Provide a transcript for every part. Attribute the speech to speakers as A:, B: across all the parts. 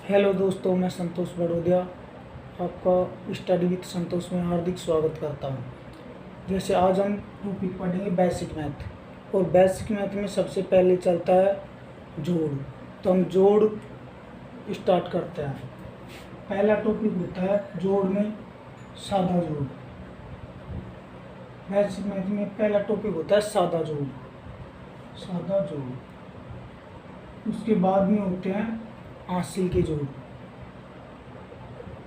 A: Hello दोस्तों, मैं संतोष बड़ोदिया आपका स्टडी विद संतोष में हार्दिक स्वागत करता हूं। जैसे आज हम टॉपिक पढ़ेंगे बेसिक मैथ, और बेसिक मैथ में सबसे पहले चलता है जोड़। तो हम जोड़ स्टार्ट करते हैं। पहला टॉपिक होता है जोड़ में सादा जोड़। बेसिक मैथ में पहला टॉपिक होता है सादा जोड़। सादा जोड़, उसके बाद में होते हैं हासिल के जोड़।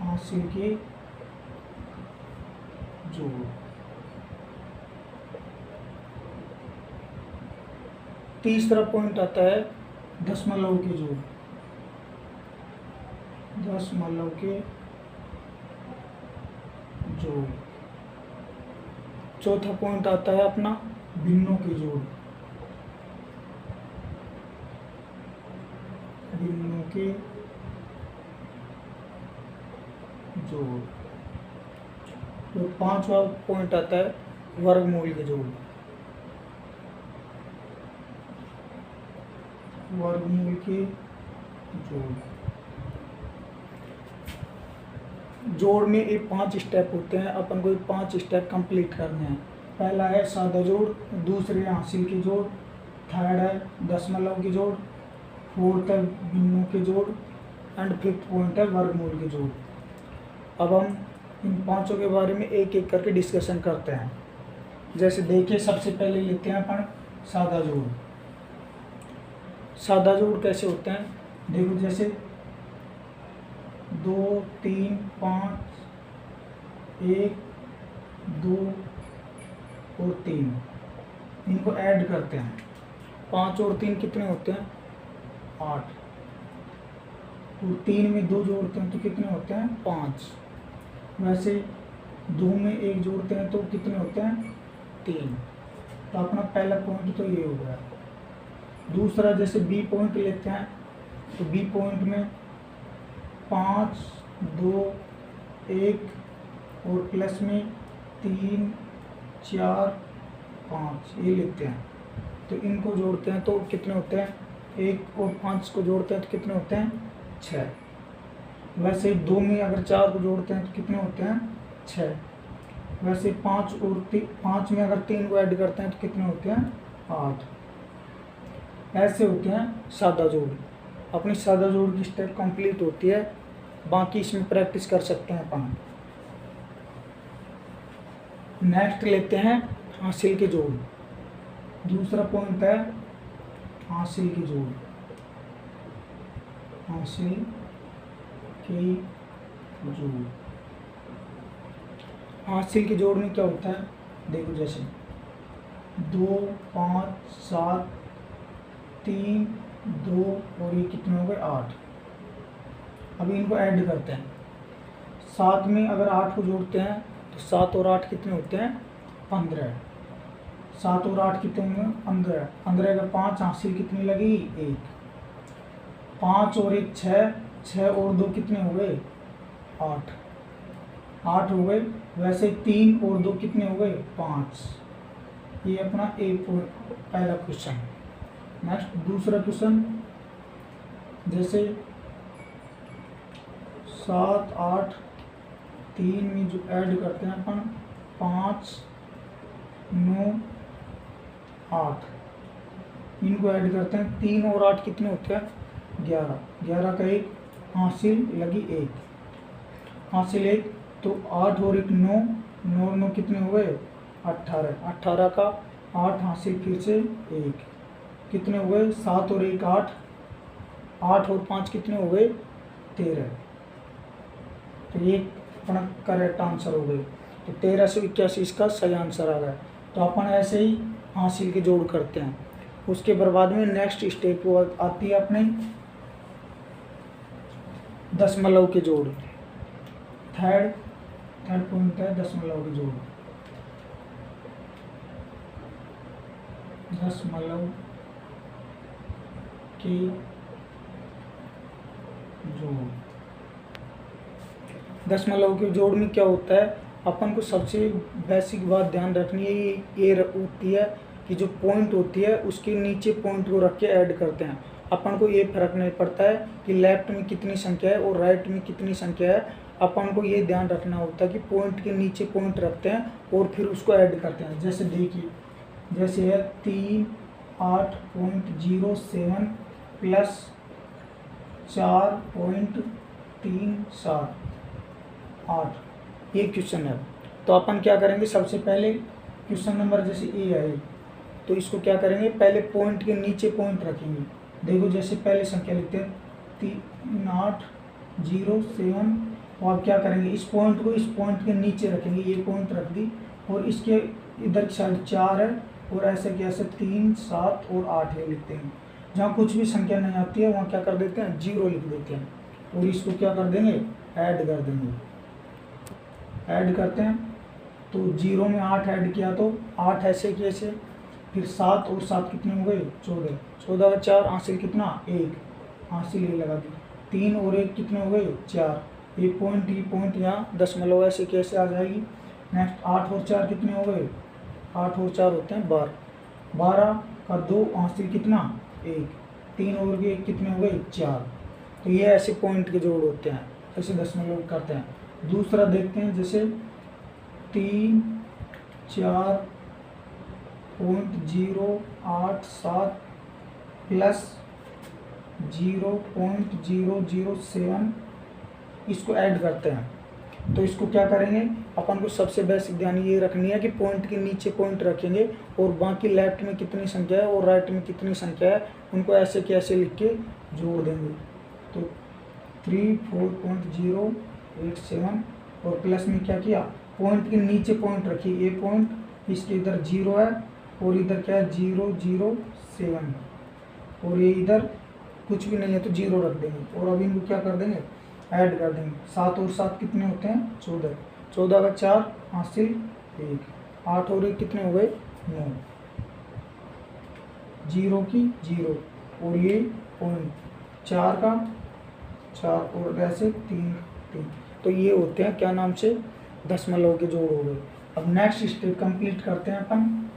A: हासिल के जोड़, तीसरा पॉइंट आता है दशमलव के जोड़। दशमलव के जोड़। चौथा पॉइंट आता है अपना भिन्नों के जोड़। भिन्नों के जोड़। तो पांचवा पॉइंट आता है वर्गमूल के जोड़। वर्गमूल के जोड़। जोड़ में ये 5 स्टेप होते हैं। अपन को 5 स्टेप कंप्लीट करने हैं। पहला है सादा जोड़, दूसरे हासिल के जोड़, थर्ड है दशमलव के जोड़, फोर्थ है भिन्नों के जोड़, एंड फिफ्थ पॉइंट है वर्गमूल के जोड़। अब हम इन पांचों के बारे में एक एक करके डिस्कशन करते हैं। जैसे देखिए, सबसे पहले लेते हैं अपन सादा जोड़। सादा जोड़ कैसे होते हैं, देखो जैसे 2 3 5 1 2 और 3, इनको ऐड करते हैं। 5 और 3 कितने होते हैं? 8। और 3 में 2 जोड़ते हैं तो कितने होते हैं? 5। वैसे 2 में 1 जोड़ते हैं तो कितने होते हैं? 3। तो अपना पहला पॉइंट तो ये हो गया। दूसरा जैसे बी पॉइंट लेते हैं, तो बी पॉइंट में 5 2 1 और प्लस में 3 4 5 ये लेते हैं। तो इनको जोड़ते हैं तो कितने होते हैं? 1 और 5 को जोड़ते हैं तो कितने होते हैं? 6। वैसे 2 में अगर 4 को जोड़ते हैं तो कितने होते हैं? 6। वैसे 5 में अगर 3 को ऐड करते हैं तो कितने होते हैं? 8। ऐसे होते हैं सादा जोड़। अपनी सादा जोड़ की स्टेप कंप्लीट होती है। बाकी इसमें प्रैक्टिस कर सकते हैं अपन। नेक्स्ट लेते हैं हासिल के जोड़। दूसरा पॉइंट है हासिल के जोड़। हासिल के जोड़। हासिल के जोड़ में क्या होता है, देखो जैसे 2 5 7 3 2 और ये कितने हो गए? 8। अभी इनको ऐड करते हैं। 7 में अगर 8 को जोड़ते हैं तो 7 और 8 कितने होते हैं? 15। 7 और 8 कितने होंगे? 15। 15 का 5, हासिल कितनी लगी? 1। 5 और 1 6, 6 और 2 कितने हो गए? 8। 8 हो गए। वैसे 3 और 2 कितने हो गए? 5। ये अपना एक पहला क्वेश्चन। नेक्स्ट दूसरा क्वेश्चन, जैसे 7 8 3 में जो ऐड करते हैं अपन 5 9 8, इनको ऐड करते हैं। 3 और 8 कितने होते हैं? 11। 11 का 1, हासिल लगी 1। हासिल 1, तो 8 और 1 9, 9 9 कितने हो गए? 18। 18 का 8, हासिल फिर से 1, कितने हो गए? 7 और 1 8, 8 और 5 कितने हो गए? 13। तो ये अपना करेक्ट आंसर हो गए। तो 13 से 81 इसका सही आंसर आ गया। तो अपन ऐसे ही हासिल के जोड़ करते हैं। उसके बाद में नेक्स्ट स्टेप वो आती है अपने दशमलव के जोड़। थर्ड पॉइंट है दशमलव के जोड़। दशमलव के जोड़। दशमलव के जोड़ में क्या होता है, अपन को सबसे बेसिक बात ध्यान रखनी है, ये होती है कि जो पॉइंट होती है उसके नीचे पॉइंट को रख के ऐड करते हैं। अपन को ये फर्क नहीं पड़ता है कि लेफ्ट में कितनी संख्या है और राइट में कितनी संख्या है। अपन को ये ध्यान रखना होता है कि पॉइंट के नीचे पॉइंट रखते हैं और फिर उसको ऐड करते हैं। जैसे देखिए, जैसे है 38.07 प्लस 4.378, ये क्वेश्चन है। तो अपन क्या करेंगे, सबसे पहले क्वेश्चन नंबर जैसे ए है तो इसको क्या करेंगे, पहले पॉइंट के नीचे पॉइंट रखेंगे। देखो जैसे पहले संख्या लिखते हैं 3807, और आप क्या करेंगे, इस पॉइंट को इस पॉइंट के नीचे रखेंगे, ये पॉइंट रख दी, और इसके इधर की साइड 4 है और ऐसे कैसे 3, 7 और 8 ये लिखते हैं। जहाँ कुछ भी संख्या नहीं आती है वहाँ क्या कर देते हैं, 0 लिख देते हैं, और इसको क्या कर देंगे, ऐड कर देंगे। ऐड करते हैं तो 0 में 8 ऐड किया तो 8 ऐसे कैसे, फिर 7 और 7 कितने हो गए, 14, 14 का 4, हासिल कितना 1, हासिल ये लगा दी, 3 और 1 कितने हो गए 4, ये पॉइंट यहाँ दशमलव ऐसे कैसे आ जाएगी। नेक्स्ट 8 और 4 कितने हो गए, 8 और 4 होते हैं 12, 12 का 2, हासिल कितना 1, 3 और 1 कितने हो गए 4। तो ये ऐसे पॉइंट के जोड़ होते हैं, ऐसे दशमलव करते हैं। दूसरा देखते हैं, जैसे 3, 4.087 प्लस 0.007, इसको ऐड करते हैं। तो इसको क्या करेंगे, अपन को सबसे बेसिक ध्यान ये रखनी है कि पॉइंट के नीचे पॉइंट रखेंगे और बाकी लेफ्ट में कितनी संख्या है और राइट में कितनी संख्या है उनको ऐसे कैसे लिख के जोड़ देंगे। तो 34.087 और प्लस में क्या किया, पॉइंट के नीचे पॉइंट रखिए, ये पॉइंट, इसके इधर 0 है और इधर क्या है 007, और ये इधर कुछ भी नहीं है तो 0 रख देंगे, और अब इनको क्या कर देंगे, ऐड कर देंगे। 7 और 7 कितने होते हैं 14, 14 का 4, हासिल 1, 8 और 1 कितने हो गए 9, 0 की 0, और ये पॉइंट 4 का 4 और ऐसे 3, 3। तो ये होते हैं क्या नाम से, दशमलव के जोड़ हो गए। अब नेक्स्ट स्टेप कंप्लीट करते हैं अपन।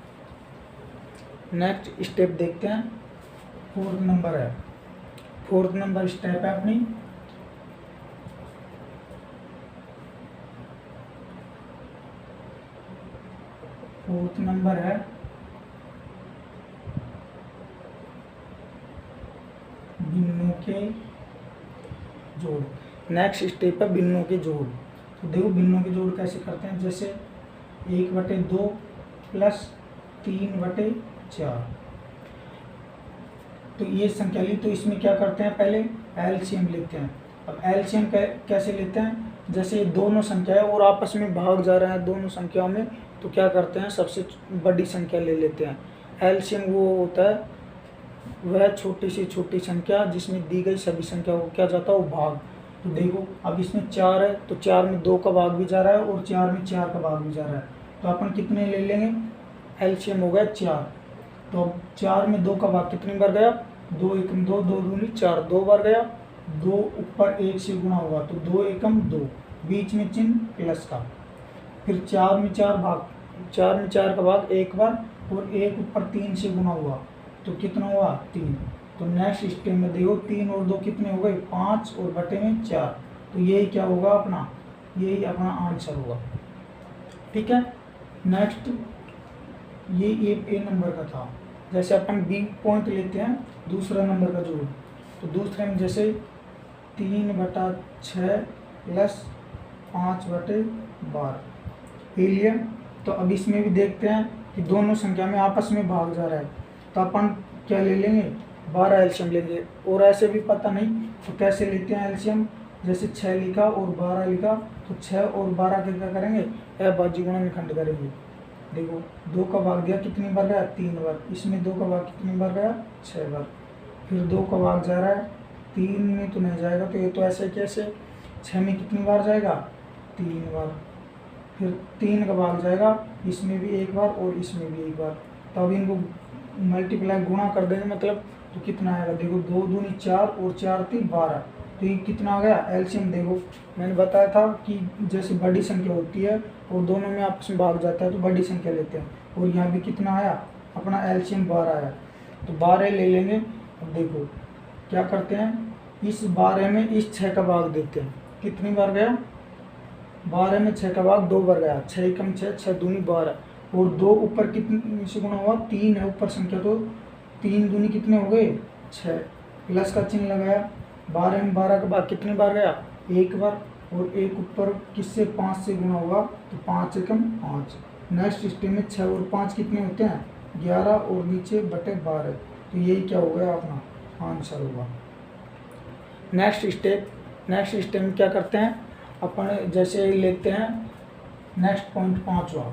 A: नेक्स्ट स्टेप देखते हैं, 4th नंबर है, 4th नंबर स्टेप है अपनी। फोर्थ नंबर है भिन्नों के जोड़। नेक्स्ट स्टेप है भिन्नों के जोड़। तो देखो भिन्नों के जोड़ कैसे करते हैं, जैसे 1/2 प्लस 3/4, तो ये संख्या ली, तो इसमें क्या करते हैं, पहले एलसीएम लेते हैं। अब एलसीएम कैसे लेते हैं, जैसे दोनों संख्या है और आपस में भाग जा रहे हैं दोनों संख्याओं में, तो क्या करते हैं, सबसे बड़ी संख्या ले लेते हैं। एलसीएम वो होता है वह छोटी से छोटी संख्या जिसमें दी गई सभी संख्या को क्या जाता है, वो भाग। तो देखो अब इसमें 4 है तो 4 में 2 का भाग भी जा रहा है और 4 में 4 का भाग भी जा रहा है, तो अपन कितने ले लेंगे, एलसीएम हो गया 4। तो अब 4 में 2 का भाग कितनी बार गया, 2 एकम 2, 2 दूनी 4, 2 बार गया, 2 ऊपर 1 से गुना होगा तो 2 एकम 2, बीच में चिन्ह प्लस का, फिर 4 में 4 भाग, 4 में 4 का भाग 1 बार, और 1 ऊपर 3 से गुना हुआ तो कितना हुआ 3। तो नेक्स्ट स्टेप में देखो 3 और 2 कितने हो गए 5 और बटे में 4, तो यही क्या होगा अपना, यही अपना आंसर होगा। ठीक है। नेक्स्ट ये ए नंबर का था। जैसे अपन बी पॉइंट लेते हैं दूसरा नंबर का जोड़, तो दूसरे में जैसे 3/6 प्लस 5/12 ले लिया। तो अब इसमें भी देखते हैं कि दोनों संख्या में आपस में भाग जा रहा है, तो अपन क्या ले लेंगे, 12 एलसीएम लेंगे। और ऐसे भी पता नहीं तो कैसे लेते हैं एलसीएम, जैसे 6 लिखा और 12 लिखा तो 6 और 12 के क्या करेंगे, अभाज्य गुणा में खंड करेंगे। देखो 2 का भाग दिया कितनी बार गया 3 बार, इसमें 2 का भाग कितनी बार गया 6 बार, फिर 2 का भाग जा रहा है 3 में तो नहीं जाएगा, तो ये तो ऐसे कैसे, 6 में कितनी बार जाएगा 3 बार, फिर 3 का भाग जाएगा इसमें भी 1 बार और इसमें भी 1 बार। तो अब इनको मल्टीप्लाई गुणा कर देंगे, मतलब तो कितना आएगा, देखो 2 दूनी 4 और 4 3 12, तो ये कितना आ गया एलसीएम। देखो मैंने बताया था कि जैसे बड़ी संख्या होती है और दोनों में आपस में भाग जाता है तो बड़ी संख्या लेते हैं, और यहाँ भी कितना आया अपना एलसीएम 12 आया, तो 12 ले लेंगे। अब देखो क्या करते हैं, इस 12 में इस 6 का भाग देते हैं। कितनी बार गया, 12 में 6 का भाग 2 बार गया, 6 एकम 6, 6 दूनी 12, और 2 ऊपर कितने से गुना हुआ, 3 है ऊपर संख्या, तो 3 दूनी कितने हो गए 6, प्लस का चिन्ह लगाया। 12 में 12 का भाग कितनी बार गया, 1 बार, और 1 ऊपर किससे 5 से गुना हुआ, तो 5 एकम 5। नेक्स्ट स्टेप में 6 और 5 कितने होते हैं 11, और नीचे बटे 12, तो यही क्या हो गया अपना आंसर होगा। नेक्स्ट स्टेप में क्या करते हैं अपन, जैसे लेते हैं नेक्स्ट पॉइंट 5वां।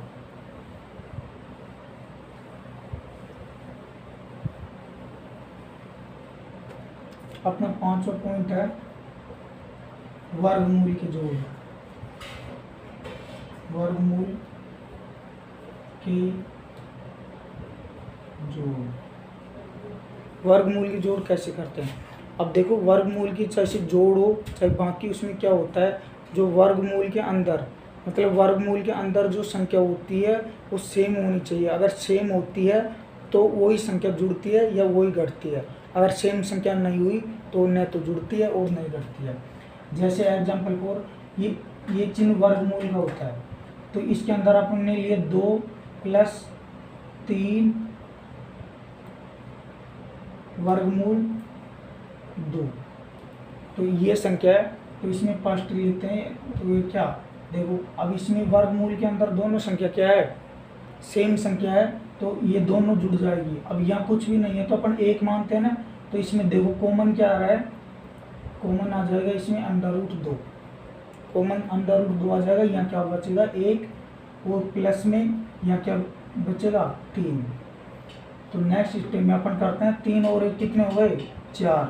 A: अपना 5वां पॉइंट है वर्गमूल के जोड़। वर्गमूल के जोड़, वर्गमूल की जोड़ कैसे करते हैं। अब देखो, वर्गमूल की चाहे जोड़ हो चाहे बाकी, उसमें क्या होता है, जो वर्गमूल के अंदर, मतलब वर्गमूल के अंदर जो संख्या होती है वो सेम होनी चाहिए। अगर सेम होती है तो वही संख्या जुड़ती है या वही घटती है। अगर सेम संख्या नहीं हुई तो न तो जुड़ती है और नहीं घटती है। जैसे एग्जाम्पल फॉर, ये चिन्ह वर्गमूल का होता है, तो इसके अंदर अपन ने लिए 2 + 3 वर्गमूल 2, तो ये संख्या है, तो इसमें फर्स्ट लेते हैं। तो ये क्या, देखो अब इसमें वर्गमूल के अंदर दोनों संख्या क्या है, सेम संख्या है, तो ये दोनों जुड़ जाएगी। अब यहाँ कुछ भी नहीं है तो अपन 1 मानते हैं ना, तो इसमें देखो कॉमन क्या आ रहा है, कॉमन आ जाएगा इसमें √2, कॉमन √2 आ जाएगा। यहाँ क्या बचेगा 1, और प्लस में यहाँ क्या बचेगा 3। तो नेक्स्ट स्टेप में अपन करते हैं 3 और 1 कितने हो गए 4,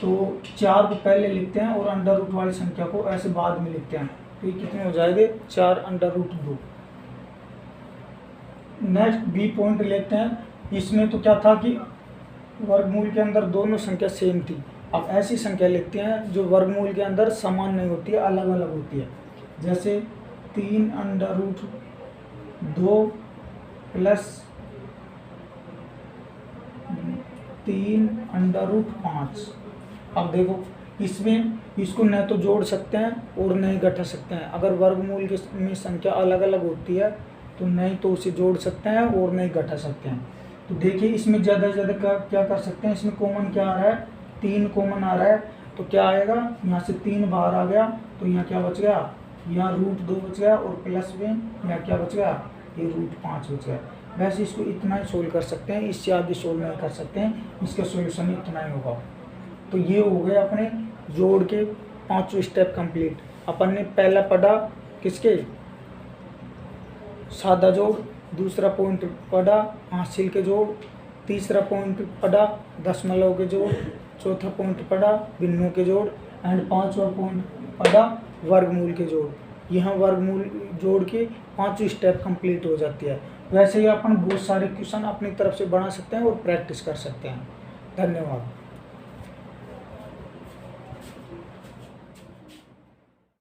A: तो 4 को पहले लिखते हैं और √ वाली संख्या को ऐसे बाद में लिखते हैं, तो ये कितने हो जाएंगे 4 √2। नेक्स्ट बी पॉइंट लेते हैं। इसमें तो क्या था कि वर्गमूल के अंदर दोनों संख्या सेम थी। अब ऐसी संख्या लिखते हैं जो वर्गमूल के अंदर समान नहीं होती है, अलग अलग होती है। जैसे 3 √2 प्लस 3 √5। अब देखो, इसमें इसको न तो जोड़ सकते हैं और नहीं घटा सकते हैं। अगर वर्गमूल के में संख्या अलग अलग होती है तो नहीं तो उसे जोड़ सकते हैं और नहीं घटा सकते हैं। तो देखिए, इसमें ज़्यादा से ज़्यादा क्या कर सकते हैं, इसमें कॉमन क्या आ रहा है, 3 कॉमन आ रहा है, तो क्या आएगा, यहाँ से 3 बाहर आ गया, तो यहाँ क्या बच गया, यहाँ √2 बच गया, और प्लस में यहाँ क्या बच गया, ये √5 बच गया। वैसे इसको इतना ही सोल्व कर सकते हैं, इससे आगे सोल्व नहीं कर सकते हैं, इसका सोल्यूशन इतना ही होगा। तो ये हो गए अपने जोड़ के 5 स्टेप कंप्लीट। अपन ने पहला पढ़ा किसके, सादा जोड़, दूसरा पॉइंट पढ़ा हासिल के जोड़, तीसरा पॉइंट पढ़ा दशमलव के जोड़, चौथा पॉइंट पढ़ा भिन्नों के जोड़, एंड 5वां पॉइंट पढ़ा वर्गमूल के जोड़। यहाँ वर्गमूल जोड़ के 5 स्टेप कंप्लीट हो जाती है। वैसे ही अपन बहुत सारे क्वेश्चन अपनी तरफ से बना सकते हैं और प्रैक्टिस कर सकते हैं। धन्यवाद।